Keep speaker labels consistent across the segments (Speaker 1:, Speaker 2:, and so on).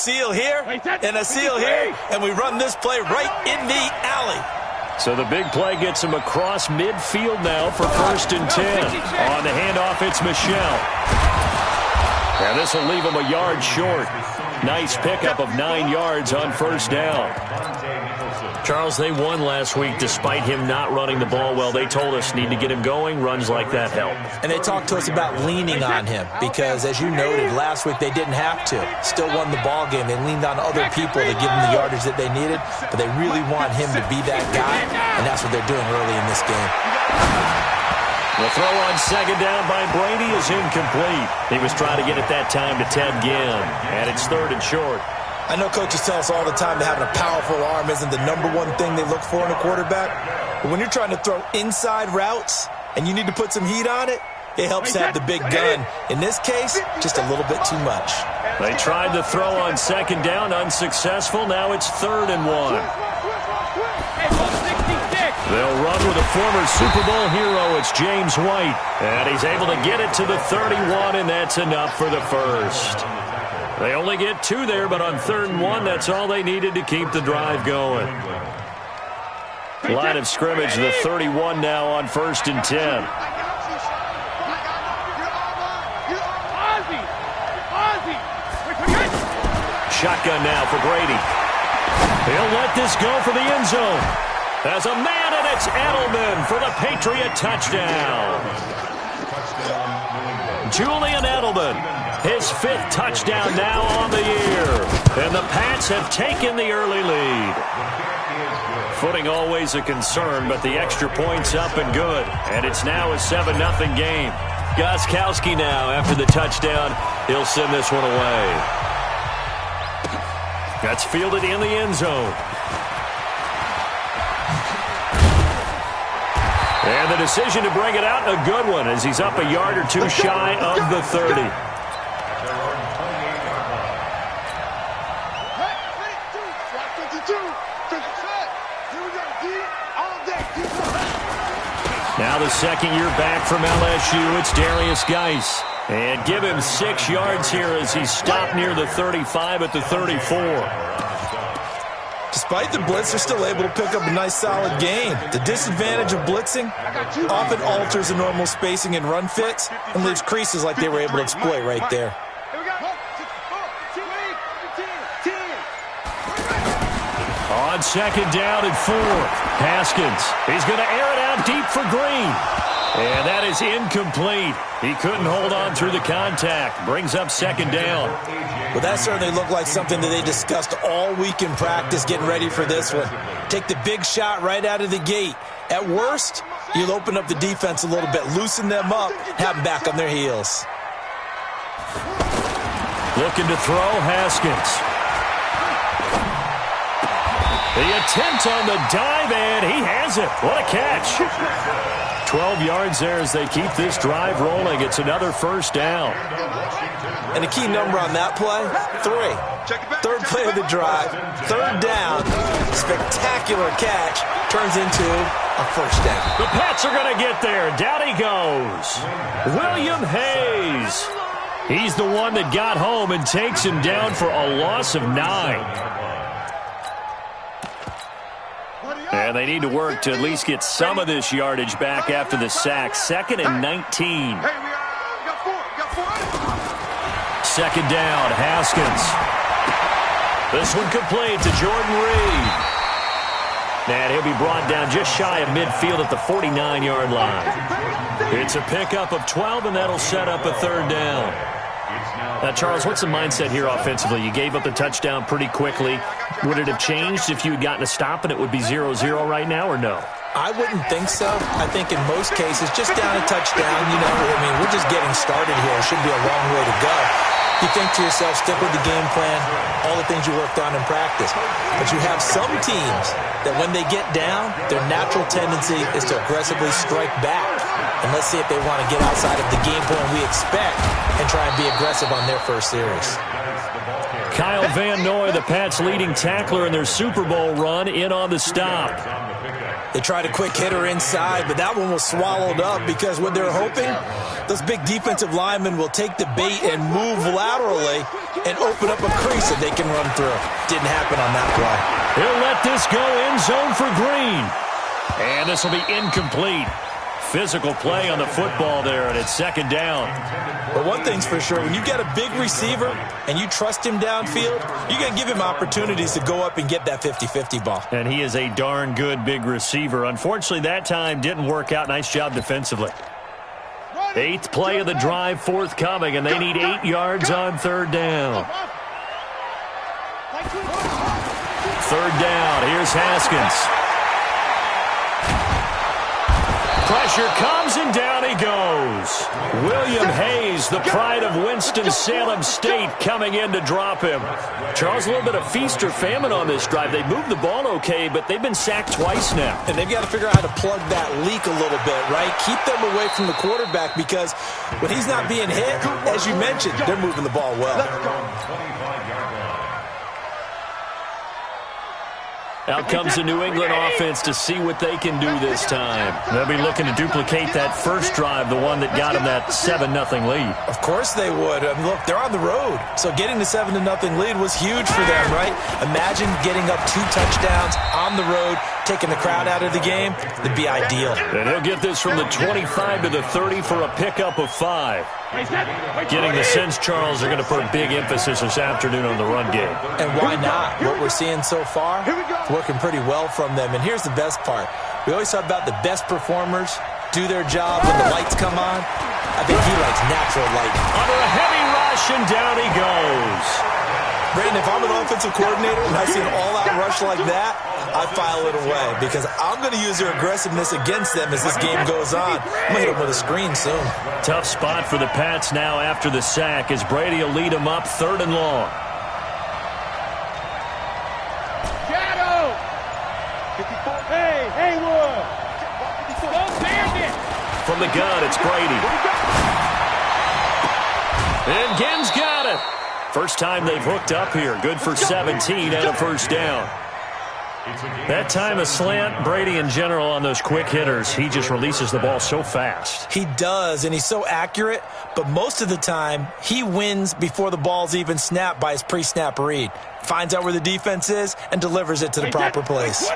Speaker 1: seal here and a seal here, and we run this play right in the alley.
Speaker 2: So the big play gets him across midfield now for 1st and 10. On the handoff, it's Michel. And this will leave him a yard short. Nice pickup of 9 yards on 1st down. Charles, they won last week despite him not running the ball well. They told us need to get him going. Runs like that help.
Speaker 1: And they talked to us about leaning on him because, as you noted, last week they didn't have to. Still won the ball game. They leaned on other people to give them the yardage that they needed, but they really want him to be that guy, and that's what they're doing early in this game.
Speaker 2: The throw on 2nd down by Brady is incomplete. He was trying to get it that time to Ted Ginn, and it's 3rd and short.
Speaker 1: I know coaches tell us all the time that having a powerful arm isn't the #1 thing they look for in a quarterback. But when you're trying to throw inside routes and you need to put some heat on it, it helps to have the big gun. In this case, just a little bit too much.
Speaker 2: They tried to throw on 2nd down, unsuccessful. Now it's 3rd and 1. They'll run with a former Super Bowl hero. It's James White. And he's able to get it to the 31, and that's enough for the first. They only get 2 there, but on 3rd and 1, that's all they needed to keep the drive going. Line of scrimmage, the 31 now on 1st and 10. Shotgun now for Brady. He'll let this go for the end zone. As a man, and it's Edelman for the Patriot touchdown. Julian Edelman, his 5th touchdown now on the year. And the Pats have taken the early lead. Footing always a concern, but the extra point's up and good. And it's now a 7-0 game. Gostkowski now, after the touchdown, he'll send this one away. That's fielded in the end zone. And the decision to bring it out, a good one, as he's up a yard or 2 shy of the 30. Now the 2nd year back from LSU, it's Darius Geis. And give him 6 yards here as he's stopped near the 35 at the 34.
Speaker 1: Despite the blitz, they're still able to pick up a nice, solid gain. The disadvantage of blitzing often alters the normal spacing and run fits and leaves creases like they were able to exploit right there.
Speaker 2: On 2nd down and 4, Haskins. He's going to air it out deep for Green. And that is incomplete. He couldn't hold on through the contact. Brings up 2nd down.
Speaker 1: Well, that certainly looked like something that they discussed all week in practice getting ready for this one. Take the big shot right out of the gate. At worst, you'll open up the defense a little bit, loosen them up, have them back on their heels.
Speaker 2: Looking to throw, Haskins. The attempt on the dive, and he has it. What a catch. 12 yards there as they keep this drive rolling. It's another 1st down.
Speaker 1: And a key number on that play, 3. 3rd play of the drive, 3rd down, spectacular catch, turns into a 1st down.
Speaker 2: The Pats are going to get there. Down he goes. William Hayes. He's the one that got home and takes him down for a loss of 9. And they need to work to at least get some of this yardage back after the sack. 2nd and 19. 2nd down, Haskins. This one complete to Jordan Reed. And he'll be brought down just shy of midfield at the 49-yard line. It's a pickup of 12, and that'll set up a 3rd down. Now, Charles, what's the mindset here offensively? You gave up the touchdown pretty quickly. Would it have changed if you had gotten a stop and it would be 0-0 right now, or no?
Speaker 1: I wouldn't think so. I think in most cases, just down a touchdown, we're just getting started here. It should be a long way to go. You think to yourself, stick with the game plan, all the things you worked on in practice. But you have some teams that when they get down, their natural tendency is to aggressively strike back. And let's see if they want to get outside of the game plan we expect and try and be aggressive on their first series.
Speaker 2: Kyle Van Noy, the Pats' leading tackler in their Super Bowl run, in on the stop.
Speaker 1: They tried a quick hitter inside, but that one was swallowed up because what they're hoping, those big defensive linemen will take the bait and move laterally and open up a crease that they can run through. Didn't happen on that play.
Speaker 2: He'll let this go end zone for Green. And this will be incomplete. Physical play on the football there, and it's second down.
Speaker 1: But one thing's for sure, when you get a big receiver and you trust him downfield, you're going to give him opportunities to go up and get that 50-50 ball.
Speaker 2: And he is a darn good big receiver. Unfortunately, that time didn't work out. Nice job defensively. 8th play of the drive forthcoming, and they need 8 yards on third down. Third down, here's Haskins. Pressure comes, and down he goes. William Hayes, the pride of Winston-Salem State, coming in to drop him. Charles, a little bit of feast or famine on this drive. They moved the ball okay, but they've been sacked twice now.
Speaker 1: And they've got to figure out how to plug that leak a little bit, right? Keep them away from the quarterback because when he's not being hit, as you mentioned, they're moving the ball well.
Speaker 2: Out comes the New England offense to see what they can do this time. They'll be looking to duplicate that first drive, the one that got them that 7-0 lead.
Speaker 1: Of course they would. I mean, look, they're on the road. So getting the 7-0 lead was huge for them, right? Imagine getting up 2 touchdowns on the road, taking the crowd out of the game. That'd be ideal.
Speaker 2: And he'll get this from the 25 to the 30 for a pickup of 5. Getting the sense, Charles, are going to put a big emphasis this afternoon on the run game.
Speaker 1: And why not? What we're seeing so far, it's working pretty well from them. And here's the best part. We always talk about the best performers do their job when the lights come on. I think he likes natural light.
Speaker 2: Under a heavy rush, and down he goes.
Speaker 1: Brandon, if I'm an offensive coordinator and I see an all-out rush like that, I file it away because I'm going to use their aggressiveness against them as this game goes on. I'm going to hit them with a screen soon.
Speaker 2: Tough spot for the Pats now after the sack as Brady will lead them up 3rd and long.
Speaker 3: Shadow! 54. Hey, Haywood! Don't stand it!
Speaker 2: From the gun, it's Brady. And Ginn's got it. First time they've hooked up here. Good for 17 and a first down. That time a slant, Brady in general on those quick hitters, he just releases the ball so fast.
Speaker 1: He does, and he's so accurate, but most of the time he wins before the ball's even snapped by his pre-snap read. Finds out where the defense is and delivers it to the proper place.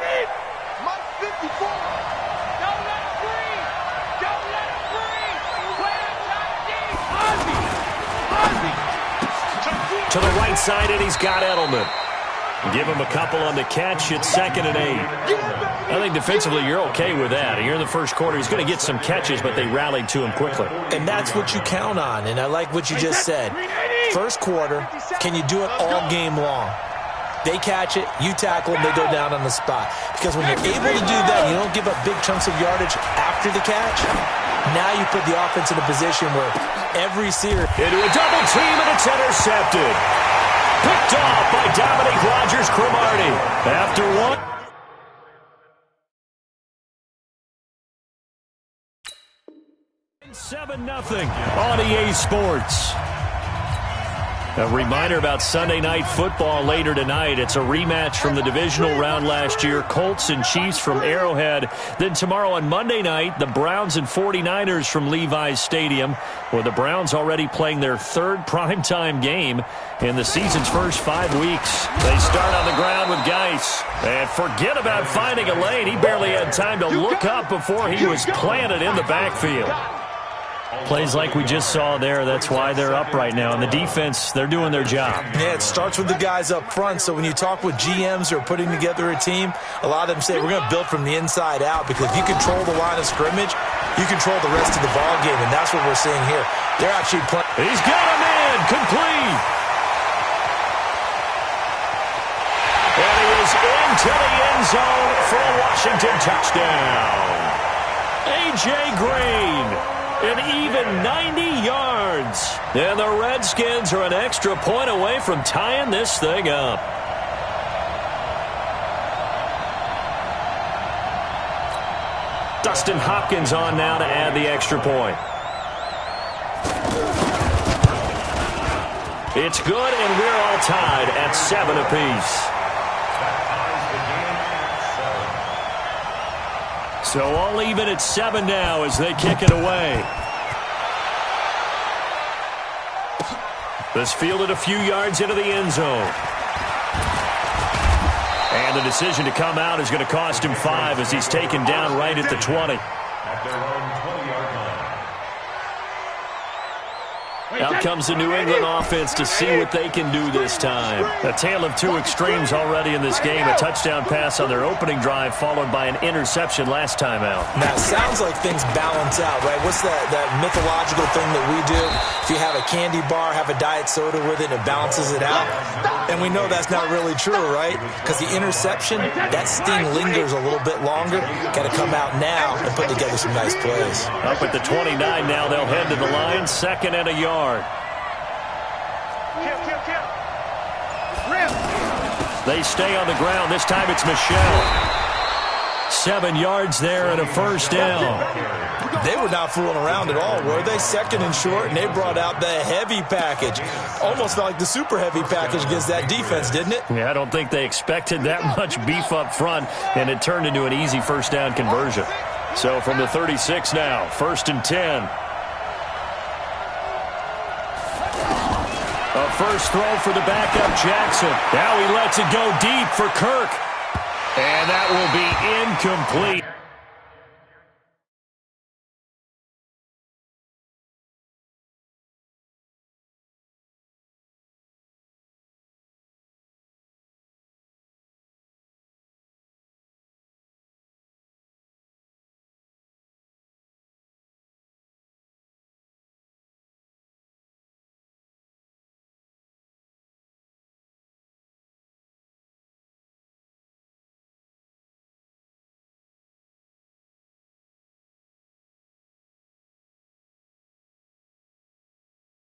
Speaker 2: To the right side, and he's got Edelman. Give him a couple on the catch. It's 2nd and 8. I think defensively you're okay with that. Here in the first quarter, he's going to get some catches, but they rallied to him quickly.
Speaker 1: And that's what you count on, and I like what you just said. First quarter, can you do it all game long? They catch it, you tackle them, they go down on the spot. Because when you're able to do that, you don't give up big chunks of yardage after the catch. Now you put the offense in a position where every series...
Speaker 2: Into a double team, and it's intercepted. Picked off by Dominique Rodgers-Cromartie. After one... 7-0 on EA Sports. A reminder about Sunday Night Football later tonight. It's a rematch from the divisional round last year. Colts and Chiefs from Arrowhead. Then tomorrow on Monday night, the Browns and 49ers from Levi's Stadium, where the Browns already playing their 3rd primetime game in the season's first 5 weeks. They start on the ground with Geis. And forget about finding a lane. He barely had time to look up before he was planted in the backfield. Plays like we just saw there, that's why they're up right now. And the defense, they're doing their job.
Speaker 1: Yeah, it starts with the guys up front. So when you talk with GMs who are putting together a team, a lot of them say, we're going to build from the inside out. Because if you control the line of scrimmage, you control the rest of the ball game. And that's what we're seeing here. They're actually playing.
Speaker 2: He's got him in, complete. And he is into the end zone for a Washington touchdown. A.J. Green. An even 90 yards. And the Redskins are an extra point away from tying this thing up. Dustin Hopkins on now to add the extra point. It's good, and we're all tied at 7 apiece. So all even at 7 now as they kick it away. This fielded a few yards into the end zone. And the decision to come out is going to cost him 5 as he's taken down right at the 20. Out comes the New England offense to see what they can do this time. A tale of two extremes already in this game. A touchdown pass on their opening drive followed by an interception last time out.
Speaker 1: Now, it sounds like things balance out, right? What's that mythological thing that we do? If you have a candy bar, have a diet soda with it, and it balances it out. And we know that's not really true, right? Because the interception, that sting lingers a little bit longer. Got to come out now and put together some nice plays.
Speaker 2: Up at the 29 now, they'll head to the line, 2nd and a yard. They stay on the ground. This time it's Michel. 7 yards there and a first down.
Speaker 1: They were not fooling around at all, were they? 2nd and short, and they brought out the heavy package. Almost felt like the super heavy package against that defense, didn't it?
Speaker 2: Yeah, I don't think they expected that much beef up front, and it turned into an easy first down conversion. So from the 36 now, 1st and 10. A first throw for the backup, Jackson. Now he lets it go deep for Kirk. And that will be incomplete.